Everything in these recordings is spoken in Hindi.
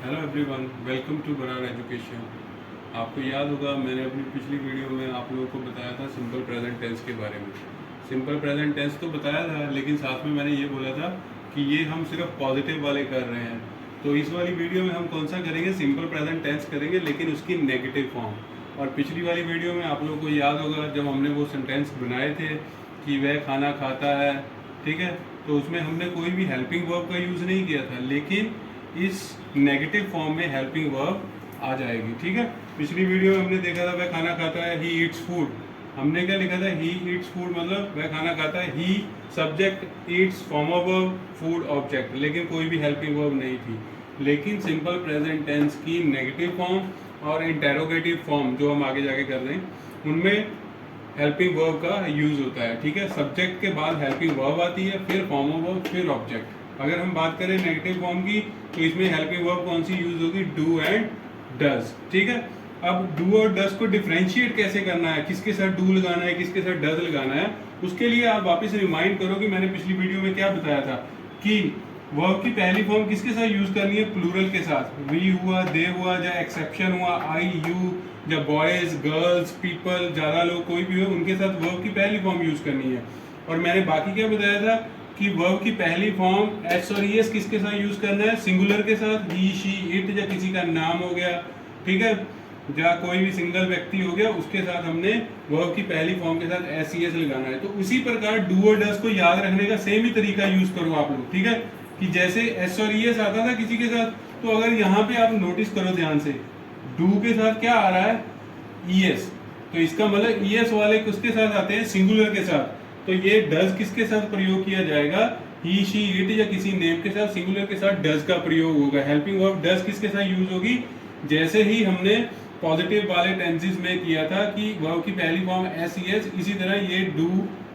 Hello everyone, welcome to Brar education. आपको याद होगा मैंने अपनी पिछली वीडियो में आप लोगों को बताया था सिंपल प्रेजेंट टेंस के बारे में। सिंपल प्रेजेंट टेंस तो बताया था, लेकिन साथ में मैंने ये बोला था कि ये हम सिर्फ पॉजिटिव वाले कर रहे हैं। तो इस वाली वीडियो में हम कौन सा करेंगे? सिंपल प्रेजेंट टेंस करेंगे, लेकिन उसकी नेगेटिव फॉर्म। और पिछली वाली वीडियो में आप लोगों को याद होगा जब हमने वो सेंटेंस बनाए थे कि वह खाना खाता है, ठीक है, तो उसमें हमने कोई भी हेल्पिंग वर्ब का यूज़ नहीं किया था, लेकिन इस नेगेटिव फॉर्म में हेल्पिंग वर्ब आ जाएगी। ठीक है, पिछली वीडियो में हमने देखा था वह खाना खाता है, ही ईट्स फूड। हमने क्या लिखा था? ही ईट्स फूड, मतलब वह खाना खाता है। He subject, eats form of verb, food object, लेकिन कोई भी हेल्पिंग वर्ब नहीं थी। लेकिन सिंपल प्रेजेंट टेंस की नेगेटिव फॉर्म और इंटेरोगेटिव फॉर्म जो हम आगे जाके कर रहे हैं उनमें हेल्पिंग वर्ब का यूज होता है। ठीक है, सब्जेक्ट के बाद हेल्पिंग वर्ब आती है, फिर फॉर्म ऑफ वर्ब, फिर ऑब्जेक्ट। अगर हम बात करें नेगेटिव फॉर्म की तो इसमें हेल्पिंग वर्ब कौन सी यूज होगी? Do and does. ठीक है, अब डू और डज को डिफरेंशिएट कैसे करना है, किसके साथ डू लगाना है, किसके साथ डज लगाना है, उसके लिए आप वापस रिमाइंड करो कि मैंने पिछली वीडियो में क्या बताया था कि वर्ब की पहली फॉर्म किसके साथ यूज करनी है? प्लूरल के साथ। वी हुआ, दे हुआ, या एक्सेप्शन हुआ, आई, यू, या बॉयज, गर्ल्स, पीपल, ज्यादा लोग, कोई भी हो, उनके साथ वर्ब की पहली फॉर्म यूज करनी है। और मैंने बाकी क्या बताया था कि वर्ब की पहली फॉर्म एस और ईएस किसके साथ यूज करना है? सिंगुलर के साथ। ही, शी, इट, या किसी का नाम हो गया, ठीक है, या कोई भी सिंगल व्यक्ति हो गया, उसके साथ हमने वर्ब की पहली फॉर्म के साथ एस ई एस लगाना है। तो उसी प्रकार डू और डज को याद रखने का सेम ही तरीका यूज करो आप लोग। ठीक है, कि जैसे एस और ई एस आता था किसी के साथ, तो अगर यहाँ पे आप नोटिस करो ध्यान से, डू के साथ क्या आ रहा है? E S. तो इसका मतलब ई एस वाले किसके साथ आते हैं? सिंगुलर के साथ। तो ये डज किसके साथ प्रयोग किया जाएगा? ही, शी, इट, या किसी नेम के साथ, सिंगुलर के साथ डज का प्रयोग होगा। हेल्पिंग वर्ब डज किसके साथ यूज होगी? जैसे ही हमने पॉजिटिव वाले टेंसेस में किया था कि वर्ब की पहली फॉर्म एस ई एस, इसी तरह ये डू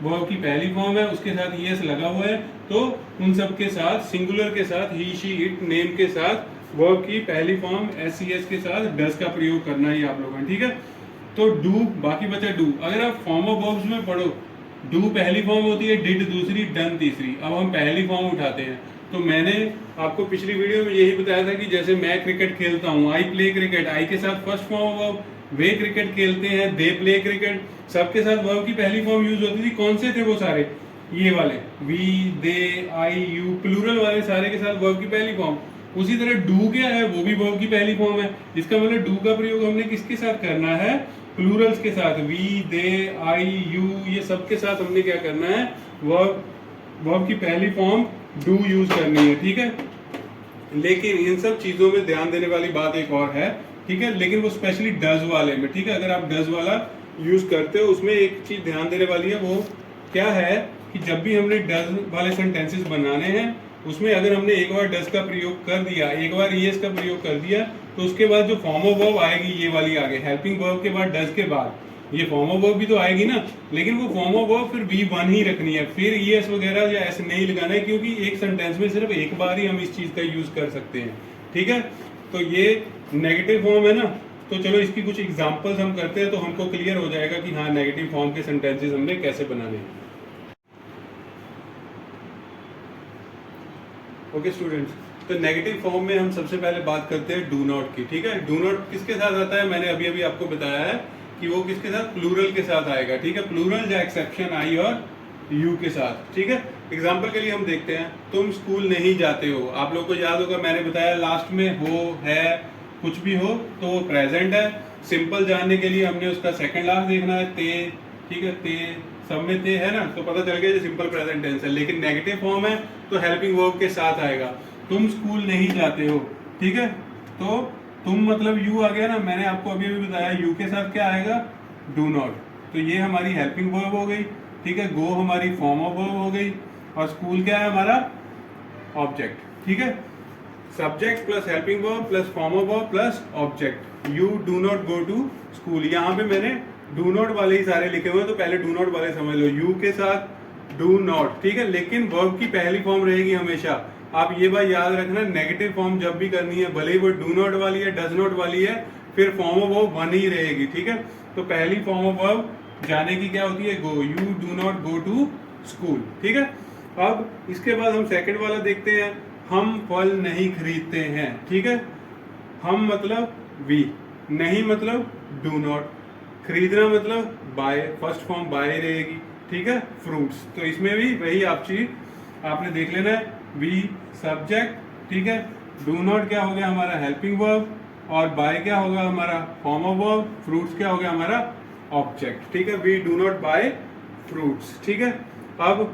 वर्ब की पहली फॉर्म है, उसके साथ ई एस लगा हुआ है, तो उन सब के साथ, सिंगुलर के साथ, ही, शी, इट, नेम के साथ वर्ब की पहली फॉर्म एस ई एस के साथ डज का प्रयोग करना है आप लोगों ने। ठीक है, तो डू, बाकी बचा डू। अगर आप फॉर्म ऑफ वर्ब्स में पढ़ो, डू पहली फॉर्म होती है, डिड दूसरी, डन तीसरी। अब हम पहली फॉर्म उठाते हैं। तो मैंने आपको पिछली वीडियो में यही बताया था कि जैसे मैं क्रिकेट खेलता हूँ, आई प्ले क्रिकेट, आई के साथ फर्स्ट फॉर्म वर्ब, वे क्रिकेट खेलते हैं, दे प्ले क्रिकेट, सबके साथ वर्ब की पहली फॉर्म यूज होती थी। कौन से थे वो सारे? ये वाले, we, they, I, you, plural वाले सारे के साथ वर्ब की पहली फॉर्म। उसी तरह डू क्या है? वो भी वर्ब की पहली फॉर्म है। इसका मतलब डू का प्रयोग हमने किसके साथ करना है? प्लूरल्स के साथ। वी, दे, आई, यू, ये सब के साथ हमने क्या करना है? वर्ब की पहली फॉर्म डू यूज करनी है। ठीक है, लेकिन इन सब चीजों में ध्यान देने वाली बात एक और है, ठीक है, लेकिन वो स्पेशली डज वाले में। ठीक है, अगर आप डज वाला यूज करते हो उसमें एक चीज ध्यान देने वाली है, वो क्या है कि जब भी हमने डज वाले सेंटेंसेस बनाने हैं उसमें अगर हमने एक बार डज का प्रयोग कर दिया, एक बार ईएस का प्रयोग कर दिया, तो उसके बाद जो फॉर्म ऑफ वर्ब आएगी, ये वाली आगे हेल्पिंग वर्ब के बाद डज के बाद ये फॉर्म ऑफ वर्ब भी तो आएगी ना, लेकिन वो फॉर्म ऑफ वर्ब फिर वी वन ही रखनी है, फिर ईएस वगैरह या ऐसे नहीं लगाना है, क्योंकि एक सेंटेंस में सिर्फ एक बार ही हम इस चीज का यूज कर सकते हैं। ठीक है, तो ये नेगेटिव फॉर्म है ना, तो चलो इसकी कुछ एग्जांपल्स हम करते हैं तो हमको क्लियर हो जाएगा कि हाँ नेगेटिव फॉर्म के सेंटेंसेस हमने कैसे बनाने हैं। ओके स्टूडेंट्स, तो नेगेटिव फॉर्म में हम सबसे पहले बात करते हैं डू नॉट की। ठीक है, डू नॉट किसके साथ आता है? मैंने अभी अभी आपको बताया है कि वो किसके साथ? प्लूरल के साथ आएगा। ठीक है, प्लूरल या एक्सेप्शन आई और यू के साथ। ठीक है, एग्जाम्पल के लिए हम देखते हैं, तुम स्कूल नहीं जाते हो। आप लोगों को याद होगा मैंने बताया लास्ट में हो, है, कुछ भी हो तो वो प्रेजेंट है। सिंपल जानने के लिए हमने उसका सेकंड लास्ट देखना है, ते। ठीक है, ते, सब में ते है ना, तो पता चल गया ये सिंपल प्रेजेंट टेंस है। लेकिन नेगेटिव फॉर्म है तो हेल्पिंग वर्ब के साथ आएगा। तुम स्कूल नहीं जाते हो, ठीक है, तो तुम मतलब यू आ गया ना, मैंने आपको अभी अभी बताया यू के साथ क्या आएगा? Do not. तो ये हमारी हेल्पिंग वर्ब हो गई। ठीक है, गो हमारी फॉर्म ऑफ वर्ब हो गई, और स्कूल क्या है हमारा? ऑब्जेक्ट। ठीक है, subject plus helping verb plus form of verb plus object. You do not go to school. यहाँ पे मैंने डू नॉट वाले ही सारे लिखे हुए हैं, तो पहले डू नॉट वाले समझ लो। यू के साथ डू नॉट, ठीक है, लेकिन वर्ब की पहली फॉर्म रहेगी हमेशा। आप ये बात याद रखना, नेगेटिव फॉर्म जब भी करनी है, भले ही वो डू नॉट वाली है, डज नॉट वाली है, फिर फॉर्म ऑफ वर्ब वन ही रहेगी। ठीक है, तो पहली फॉर्म ऑफ वर्ब जाने की क्या होती है? Go. You do not go to school. ठीक है, अब इसके बाद हम सेकंड वाला देखते हैं, हम फल नहीं खरीदते हैं। ठीक है, हम मतलब वी, नहीं मतलब डू नॉट, खरीदना मतलब बाय, फर्स्ट फॉर्म बाय रहेगी, ठीक है। फ्रूट्स, तो इसमें भी वही आप चीज आपने देख लेना है, वी सब्जेक्ट, ठीक है। डू नॉट क्या हो गया हमारा हेल्पिंग वर्ब, और बाय क्या होगा हमारा फॉर्म ऑफ वर्ब, फ्रूट्स क्या हो गया हमारा ऑब्जेक्ट, ठीक है। We do not buy fruits, ठीक है। अब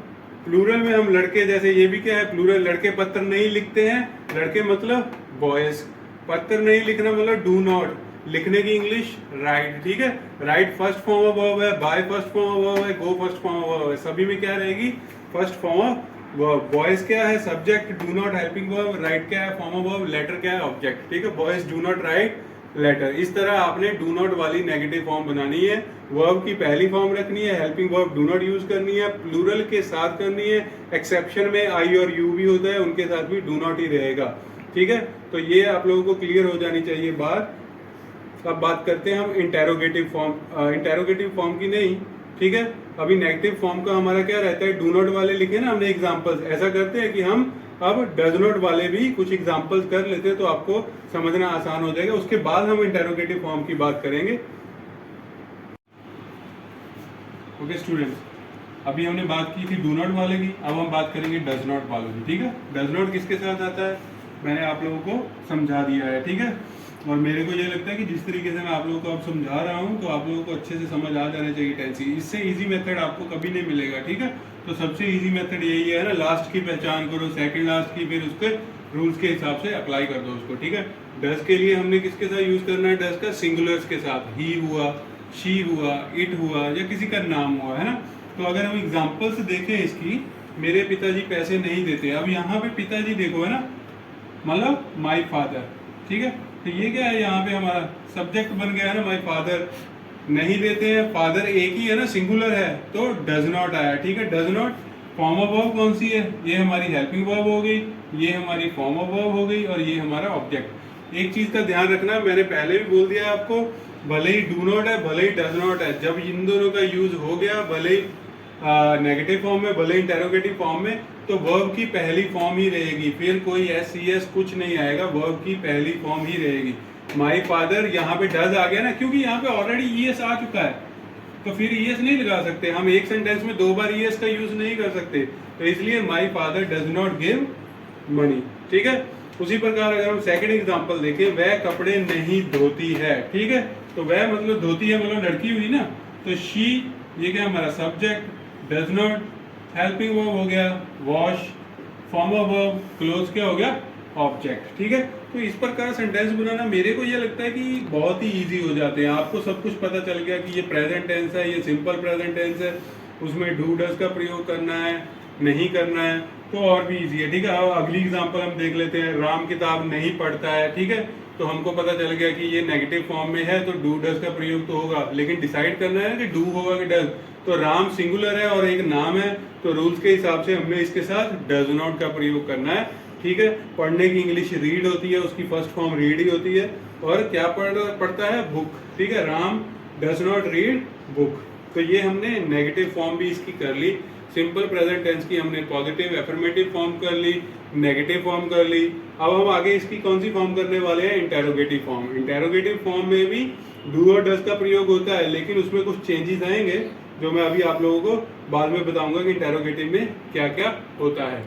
प्लूरल में हम लड़के, जैसे ये भी क्या है प्लूरल, लड़के पत्र नहीं लिखते हैं, लड़के मतलब बॉयज, पत्र नहीं लिखना मतलब डू नॉट, लिखने की इंग्लिश राइट, ठीक है। Write first form of verb है, buy first form of verb है, go first form of verb है, सभी में क्या रहेगी first form of verb. Boys क्या है subject, do not helping verb, write क्या है फॉर्म ऑफ वर्ब, लेटर क्या है ऑब्जेक्ट, ठीक है। Boys do not write letter. इस तरह आपने डू नॉट वाली नेगेटिव फॉर्म बनानी है, वर्ब की पहली फॉर्म रखनी है, helping verb do not use करनी है, प्लूरल के साथ करनी है, एक्सेप्शन में आई और यू भी होता है उनके साथ भी डू नॉट ही रहेगा, ठीक है। तो ये आप लोगों को क्लियर हो जानी चाहिए बात। अब बात करते हैं हम इंटेरोगेटिव फॉर्म, इंटेरोगेटिव फॉर्म की नहीं, ठीक है। अभी नेगेटिव फॉर्म का हमारा क्या रहता है, डू नॉट वाले लिखे ना हमने एग्जांपल्स, ऐसा करते हैं कि हम अब डज नॉट वाले भी कुछ एग्जांपल्स कर लेते हैं तो आपको समझना आसान हो जाएगा, उसके बाद हम इंटेरोगेटिव फॉर्म की बात करेंगे। ओके स्टूडेंट्स, अभी हमने बात की थी डू नॉट वाले की, अब हम बात करेंगे डज नॉट वालों की, ठीक है। डज नॉट किसके साथ आता है मैंने आप लोगों को समझा दिया है, ठीक है। और मेरे को ये लगता है कि जिस तरीके से मैं आप लोगों को अब समझा रहा हूँ तो आप लोगों को अच्छे से समझ आ जाना चाहिए टेंस। इससे इजी मेथड आपको कभी नहीं मिलेगा, ठीक है। तो सबसे इजी मेथड यही है ना, लास्ट की पहचान करो, सेकंड लास्ट की, फिर उसके रूल्स के हिसाब से अप्लाई कर दो उसको, ठीक है। डज के लिए हमने किसके साथ यूज करना है, डज का सिंगुलर्स के साथ, ही हुआ, शी हुआ, इट हुआ, या किसी का नाम हुआ, है ना। तो अगर हम एग्जाम्पल्स देखें इसकी, मेरे पिताजी पैसे नहीं देते, अब यहाँ पे पिताजी देखो है ना, मतलब माई फादर, ठीक है। तो ये क्या है यहाँ पे हमारा सब्जेक्ट बन गया है ना, माई फादर, नहीं देते हैं, फादर एक ही है ना, सिंगुलर है, तो डज नॉट आया, ठीक है। Does not form of verb कौन सी है, ये हमारी हेल्पिंग वर्ब हो गई, ये हमारी फॉर्म ऑफ वर्ब हो गई, और ये हमारा ऑब्जेक्ट। एक चीज का ध्यान रखना, मैंने पहले भी बोल दिया आपको, भले ही डू नॉट है भले ही डज नॉट है, जब इन दोनों का यूज हो गया, भले ही नेगेटिव फॉर्म में भले इंटेरोगेटिव फॉर्म में, तो वर्ब की पहली फॉर्म ही रहेगी, फिर कोई एस सी एस कुछ नहीं आएगा, वर्ब की पहली फॉर्म ही रहेगी। माई फादर, यहाँ पे डज आ गया ना, क्योंकि यहाँ पे ऑलरेडी ईएस आ चुका है, तो फिर ईएस नहीं लगा सकते हम, एक सेंटेंस में दो बार ईएस का यूज नहीं कर सकते, तो इसलिए my father does not give money, ठीक है। उसी प्रकार अगर हम सेकंड एग्जांपल देखें, वह कपड़े नहीं धोती है, ठीक है। तो वह मतलब धोती है, मतलब लड़की हुई ना, तो शी, ये क्या हमारा subject, does not helping verb हो गया, wash form of verb, close क्या हो गया ऑब्जेक्ट, ठीक है। तो इस प्रकार सेंटेंस बनाना मेरे को ये लगता है कि बहुत ही इजी हो जाते हैं, आपको सब कुछ पता चल गया कि ये प्रेजेंट टेंस है, ये सिंपल प्रेजेंट टेंस है, उसमें डू डज का प्रयोग करना है नहीं करना है, तो और भी इजी है, ठीक है। अब अगली एग्जांपल हम देख लेते हैं, राम किताब नहीं पढ़ता है, ठीक है। तो हमको पता चल गया कि ये नेगेटिव फॉर्म में है, तो डू डज का प्रयोग तो होगा, लेकिन डिसाइड करना है कि डू होगा कि डज। तो राम सिंगुलर है और एक नाम है, तो रूल्स के हिसाब से हमने इसके साथ डज नॉट का प्रयोग करना है, ठीक है। पढ़ने की इंग्लिश रीड होती है, उसकी फर्स्ट फॉर्म रीड ही होती है, और क्या पढ़ता है बुक, ठीक है। Ram does not read book. तो ये हमने नेगेटिव फॉर्म भी इसकी कर ली, सिंपल प्रेजेंट टेंस की हमने पॉजिटिव एफर्मेटिव फॉर्म कर ली, नेगेटिव फॉर्म कर ली। अब हम आगे इसकी कौन सी फॉर्म करने वाले हैं, इंटेरोगेटिव फॉर्म। इंटेरोगेटिव फॉर्म में भी डू और डज का प्रयोग होता है, लेकिन उसमें कुछ चेंजेस आएंगे जो मैं अभी आप लोगों को बाद में बताऊंगा कि इंटेरोगेटिव में क्या क्या होता है।